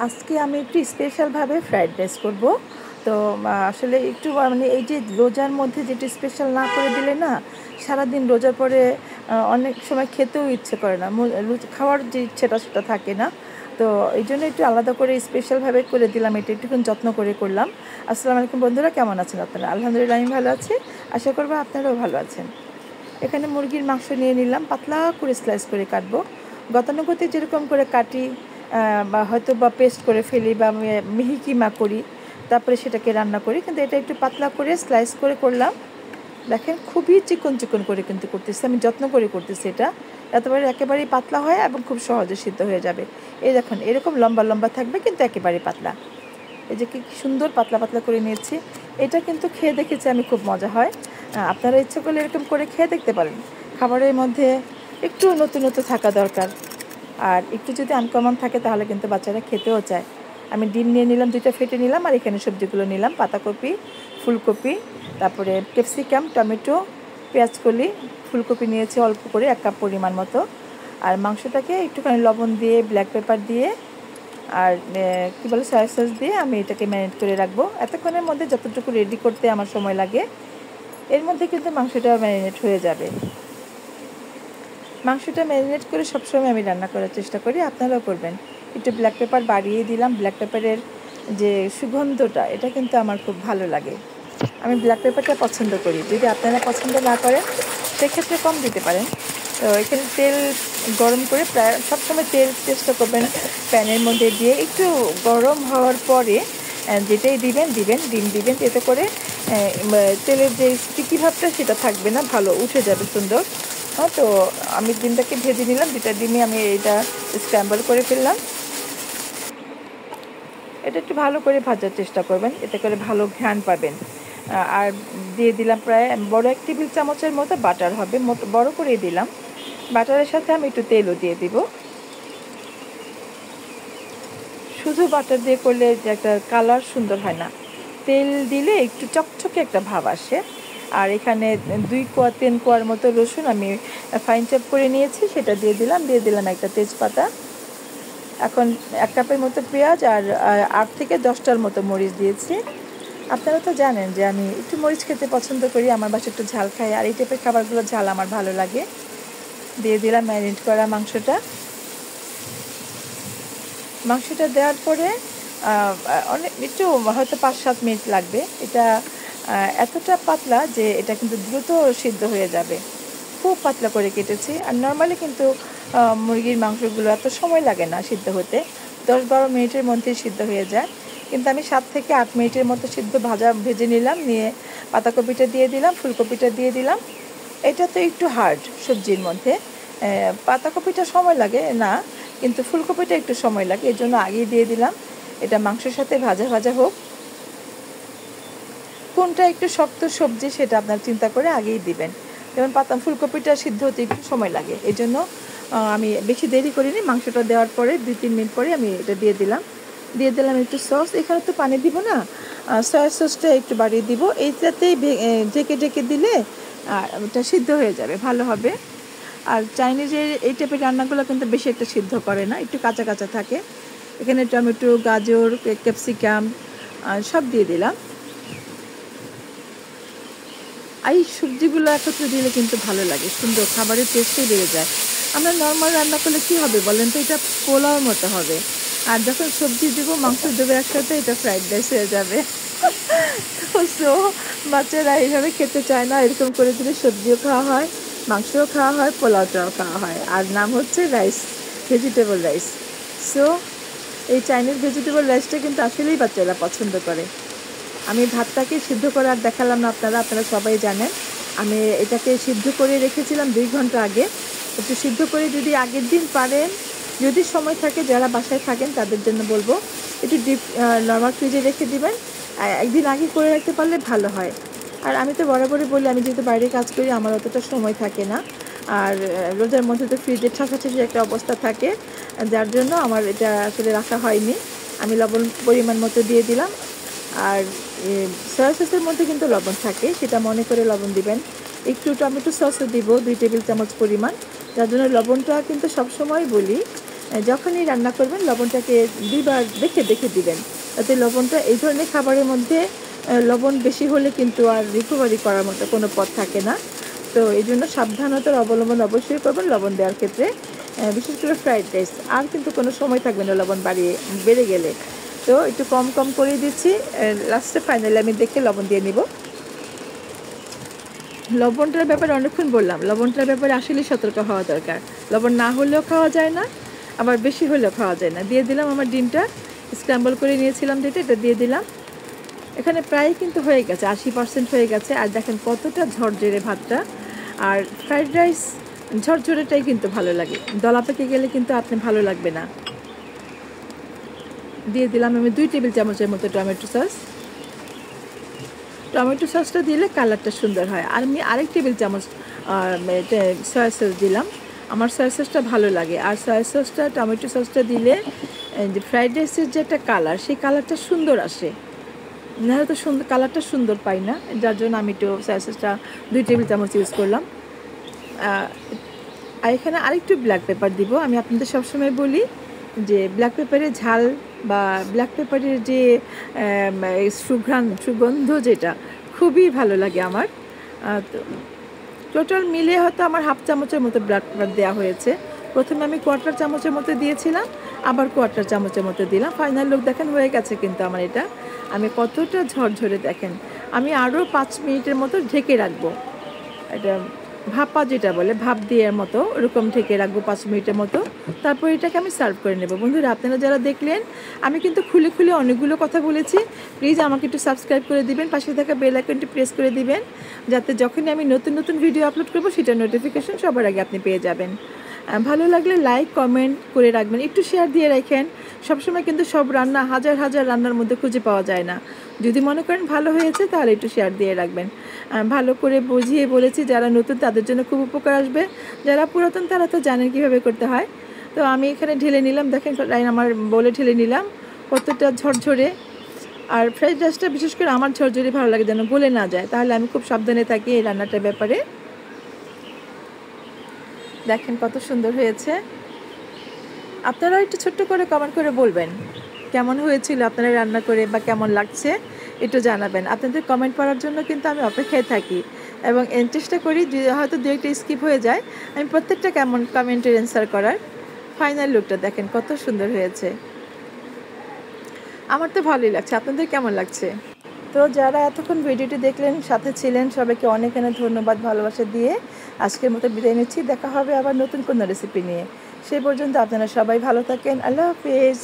আজকে আমি একটু স্পেশালভাবে ফ্রাইড রাইস করব। তো আসলে একটু মানে এই যে রোজার মধ্যে যেটা স্পেশাল না করে দিলে না সারাদিন রোজার পরে অনেক সময় খেতেও ইচ্ছে করে না, খাওয়ার যে ইচ্ছেটা সেটা থাকে না। তো এই জন্য একটু আলাদা করে স্পেশালভাবে করে দিলাম, এটা একটুখানি যত্ন করে করলাম। আসসালামু আলাইকুম বন্ধুরা, কেমন আছেন আপনারা? আলহামদুলিল্লাহ আমি ভালো আছি, আশা করবো আপনারাও ভালো আছেন। এখানে মুরগির মাংস নিয়ে নিলাম, পাতলা করে স্লাইস করে কাটবো। গতানুগতিক যেরকম করে কাটি বা হয়তো বা পেস্ট করে ফেলি বা মিহি কিমা করি, তারপরে সেটাকে রান্না করি, কিন্তু এটা একটু পাতলা করে স্লাইস করে করলাম। দেখেন খুবই চিকন চিকন করে কিন্তু করতেছি, আমি যত্ন করে করতেছি। এটা একেবারেই পাতলা হয় এবং খুব সহজে সিদ্ধ হয়ে যাবে। এই দেখুন এরকম লম্বা লম্বা থাকবে কিন্তু একেবারেই পাতলা। এই যে কি সুন্দর পাতলা পাতলা করে নিয়েছি। এটা কিন্তু খেয়ে দেখেছি আমি, খুব মজা হয়। আপনারা ইচ্ছে করলে এরকম করে খেয়ে দেখতে পারেন। খাবারের মধ্যে একটু নতুনত্ব থাকা দরকার, আর একটু যদি আনকমন থাকে তাহলে কিন্তু বাচ্চারা খেতেও চায়। আমি ডিম নিয়ে নিলাম, 2টা ফেটে নিলাম, আর এখানে সবজিগুলো নিলাম পাতাকপি, ফুলকপি, তারপরে ক্যাপসিকাম, টমেটো, পেঁয়াজকলি, ফুলকপি নিয়েছি অল্প করে 1 কাপ পরিমাণ মতো। আর মাংসটাকে একটুখানি লবণ দিয়ে, ব্ল্যাক পেপার দিয়ে, আর কী বলে সয়া সস দিয়ে আমি এটাকে ম্যারিনেট করে রাখবো। এতক্ষণের মধ্যে যতটুকু রেডি করতে আমার সময় লাগে, এর মধ্যে কিন্তু মাংসটা ম্যারিনেট হয়ে যাবে। মাংসটা ম্যারিনেট করে সবসময় আমি রান্না করার চেষ্টা করি, আপনারাও করবেন। একটু ব্ল্যাক পেপার বাড়িয়ে দিলাম, ব্ল্যাক পেপারের যে সুগন্ধটা এটা কিন্তু আমার খুব ভালো লাগে। আমি ব্ল্যাক পেপারটা পছন্দ করি, যদি আপনারা পছন্দ না করেন সেক্ষেত্রে কম দিতে পারেন। তো এখানে তেল গরম করে, প্রায় সবসময় তেল চেষ্টা করবেন প্যানের মধ্যে দিয়ে, একটু গরম হওয়ার পরে যেটাই দিবেন ডিম দিবেন, এতে করে তেলের যে স্টিকি ভাবটা সেটা থাকবে না, ভালো উঠে যাবে সুন্দর। তো আমি ডিমটাকে ভেজে নিলাম, 2টা ডিমে আমি এটা স্ক্র্যাম্বল করে ফেললাম। এটা একটু ভালো করে ভাজার চেষ্টা করবেন, এতে করে ভালো ঘ্রাণ পাবেন। আর দিয়ে দিলাম প্রায় বড় 1 টেবিল চামচের মতো বাটার হবে, বড় করে দিলাম। বাটারের সাথে আমি একটু তেলও দিয়ে দিব। শুধু বাটার দিয়ে করলে যে একটা কালার সুন্দর হয় না, তেল দিলে একটু চকচকে একটা ভাব আসে। আর এখানে 2 কোয়া 3 কোয়ার মতো রসুন আমি ফাইন চপ করে নিয়েছি, সেটা দিয়ে দিলাম একটা তেজপাতা। এখন 1 কাপের মতো পেঁয়াজ আর 8 থেকে 10টার মতো মরিচ দিয়েছি। আপনারা তো জানেন যে আমি একটু মরিচ খেতে পছন্দ করি, আমার বাসায় একটু ঝাল খাই, আর এই টাইপের খাবারগুলো ঝাল আমার ভালো লাগে। দিয়ে দিলাম ম্যারিনেট করা মাংসটা দেওয়ার পরে অনেক একটু হয়তো 5-7 মিনিট লাগবে। এটা এতটা পাতলা যে এটা কিন্তু দ্রুত সিদ্ধ হয়ে যাবে, খুব পাতলা করে কেটেছি। আর নর্মালি কিন্তু মুরগির মাংসগুলো এত সময় লাগে না সিদ্ধ হতে, 10-12 মিনিটের মধ্যেই সিদ্ধ হয়ে যায়। কিন্তু আমি 7 থেকে 8 মিনিটের মতো ভেজে নিলাম, নিয়ে পাতাকপিটা দিয়ে দিলাম, ফুলকপিটা দিয়ে দিলাম। এটা তো একটু হার্ড সবজির মধ্যে, পাতাকপিটা সময় লাগে না, কিন্তু ফুলকপিটা একটু সময় লাগে, এর জন্য আগেই দিয়ে দিলাম। এটা মাংসের সাথে ভাজা হোক। কোনটা একটু শক্ত সবজি সেটা আপনার চিন্তা করে আগেই দিবেন, যেমন ফুলকপিটা সিদ্ধ হতে একটু সময় লাগে, এই জন্য আমি বেশি দেরি করিনি। মাংসটা দেওয়ার পরে 2-3 মিনিট পরে আমি এটা দিয়ে দিলাম একটু সস। এখানে তো পানি দিব না, সয়া সসটা একটু বাড়িয়ে দিব, এইটাতেই ঢেকে দিলে ওটা সিদ্ধ হয়ে যাবে, ভালো হবে। আর চাইনিজের এই টাইপের রান্নাগুলো কিন্তু বেশি একটা সিদ্ধ করে না, একটু কাঁচা কাঁচা থাকে। এখানে টমেটো, গাজর, ক্যাপসিকাম সব দিয়ে দিলাম। এই সবজিগুলো একত্রে দিলে কিন্তু ভালো লাগে, সুন্দর খাবারের টেস্টই বেড়ে যায়। আমরা নর্মাল রান্না করলে কী হবে বলেন তো, এটা পোলাওর মতো হবে। আর যখন সবজি দেবো, মাংস দেবো একসাথে, এটা ফ্রাইড রাইস হয়ে যাবে। তো বাচ্চারা এইভাবে খেতে চায় না, এরকম করে দিলে সবজিও খাওয়া হয়, মাংসও খাওয়া হয়, পোলাওটাও খাওয়া হয়, আর নাম হচ্ছে রাইস, ভেজিটেবল রাইস। সো এই চাইনিজ ভেজিটেবল রাইসটা কিন্তু আসলেই বাচ্চারা পছন্দ করে। আমি ভাতটাকে সিদ্ধ করে আর দেখালাম না, আপনারা সবাই জানেন। আমি এটাকে সিদ্ধ করে রেখেছিলাম 2 ঘন্টা আগে। একটু সিদ্ধ করে যদি আগের দিন পারেন, যদি সময় থাকে, যারা বাসায় থাকেন তাদের জন্য বলবো একটু নর্মাল ফ্রিজে রেখে দিবেন, একদিন আগে করে রাখতে পারলে ভালো হয়। আর আমি তো বরাবরই বলি, আমি যেহেতু বাইরে কাজ করি আমার অতটা সময় থাকে না, আর রোজার মধ্যে তো ফ্রিজে ঠাসাঠাসি একটা অবস্থা থাকে, যার জন্য আমার এটা আসলে রাখা হয়নি। আমি লবণ পরিমাণ মতো দিয়ে দিলাম, আর সয়া সসের মধ্যে কিন্তু লবণ থাকে, সেটা মনে করে লবণ দিবেন। একটু টমেটো সসও দিব 2 টেবিল চামচ পরিমাণ, যার জন্য লবণটা কিন্তু সবসময় বলি যখনই রান্না করবেন লবণটাকে 2বার দেখে দেখে দিবেন, তাতে লবণটা এই ধরনের খাবারের মধ্যে লবণ বেশি হলে কিন্তু আর রিকভারি করার মতো কোনো পথ থাকে না। তো এই জন্য সাবধানতার অবলম্বন অবশ্যই করবেন লবণ দেওয়ার ক্ষেত্রে, বিশেষ করে ফ্রাইড রাইস। আর কিন্তু কোনো সময় থাকবে না লবণ বেড়ে গেলে। তো একটু কম কম করে দিচ্ছি, লাস্টে ফাইনালি আমি দেখে লবণ দিয়ে নিব। লবণটার ব্যাপারে অনেকক্ষণ বললাম, লবণটার ব্যাপারে আসলেই সতর্ক হওয়া দরকার। লবণ না হলেও খাওয়া যায় না, আবার বেশি হলেও খাওয়া যায় না। দিয়ে দিলাম আমার ডিমটা, স্ক্র্যাম্বল করে নিয়েছিলাম যেটা, এটা দিয়ে দিলাম। এখানে প্রায় কিন্তু হয়ে গেছে, 80% হয়ে গেছে। আর দেখেন কতটা ঝরঝরে ভাতটা। আর ফ্রাইড রাইস ঝরঝরেটাই কিন্তু ভালো লাগে, দলা পেকে গেলে কিন্তু আপনি ভালো লাগবে না। দিয়ে দিলাম আমি 2 টেবিল চামচের মতো টমেটো সস। টমেটো সসটা দিলে কালারটা সুন্দর হয়। আর আমি আরেক টেবিল চামচ সয়া সস দিলাম, আমার সয়া সসটা ভালো লাগে। আর সয়া সসটা টমেটো সসটা দিলে যে ফ্রাইড রাইসের যে একটা কালার, সেই কালারটা সুন্দর আসে। নাহলে তো সুন্দর কালারটা সুন্দর পাই না, যার জন্য আমি একটু সয়া সসটা 2 টেবিল চামচ ইউজ করলাম। আর এখানে আরেকটু ব্ল্যাক পেপার দিব। আমি আপনাদের সবসময় বলি যে ব্ল্যাক পেপারের ঝাল বা ব্ল্যাক পেপারের যে সুগন্ধ যেটা খুবই ভালো লাগে আমার। তো টোটাল মিলে হয়তো আমার হাফ চামচের মতো ব্ল্যাক পেপার দেওয়া হয়েছে। প্রথমে আমি 1/4 চামচের মতো দিয়েছিলাম, আবার 1/4 চামচের মতো দিলাম। ফাইনাল লুক দেখেন হয়ে গেছে কিন্তু আমার এটা। আমি কতটা ঝরঝরে দেখেন। আমি আরও 5 মিনিটের মতো ঢেকে রাখবো। এটা ভাপা যেটা বলে, ভাপ দেওয়ার মতো ওরকম ঢেকে রাখবো 5 মিনিটের মতো। তারপর এটাকে আমি সার্ভ করে নেব। বন্ধুরা, আপনারা যারা দেখলেন, আমি কিন্তু খুলে খুলে অনেকগুলো কথা বলেছি। প্লিজ আমাকে একটু সাবস্ক্রাইব করে দিবেন, পাশে থাকা বেল আইকনটি প্রেস করে দিবেন, যাতে যখনই আমি নতুন নতুন ভিডিও আপলোড করবো সেটার নোটিফিকেশন সবার আগে আপনি পেয়ে যাবেন। ভালো লাগলে লাইক কমেন্ট করে রাখবেন, একটু শেয়ার দিয়ে রাখেন। সবসময় কিন্তু সব রান্না হাজার হাজার রান্নার মধ্যে খুঁজে পাওয়া যায় না। যদি মনে করেন ভালো হয়েছে তাহলে একটু শেয়ার দিয়ে রাখবেন। ভালো করে বুঝিয়ে বলেছি, যারা নতুন তাদের জন্য খুব উপকার আসবে, যারা পুরাতন তারা তো জানেন কীভাবে করতে হয়। তো আমি এখানে ঢেলে নিলাম, দেখেন আমার বলে ঢেলে নিলাম কতটা ঝরঝরে। আর ফ্রাইড রাইসটা বিশেষ করে আমার ঝরঝরে ভালো লাগে, যেন গলে না যায়, তাহলে আমি খুব সাবধানে থাকি এই রান্নাটার ব্যাপারে। দেখেন কত সুন্দর হয়েছে। আপনারাও একটু ছোট্ট করে কমেন্ট করে বলবেন কেমন হয়েছিল আপনারা রান্না করে, বা কেমন লাগছে একটু জানাবেন। আপনাদের কমেন্ট পড়ার জন্য কিন্তু আমি অপেক্ষায় থাকি, এবং চেষ্টা করি যে হয়তো 2-1টা স্কিপ হয়ে যায়, আমি প্রত্যেকটা কেমন কমেন্টের অ্যান্সার করার। ফাইনাল লুকটা দেখেন কত সুন্দর হয়েছে। আমার তো ভালোই লাগছে, আপনাদের কেমন লাগছে? তো যারা এতক্ষণ ভিডিওটি দেখলেন, সাথে ছিলেন, সবাইকে অনেক অনেক ধন্যবাদ ভালোবাসা দিয়ে আজকের মতো বিদায় নিচ্ছি। দেখা হবে আবার নতুন কোনো রেসিপি নিয়ে। সেই পর্যন্ত আপনারা সবাই ভালো থাকেন। আল্লাহ হাফেজ।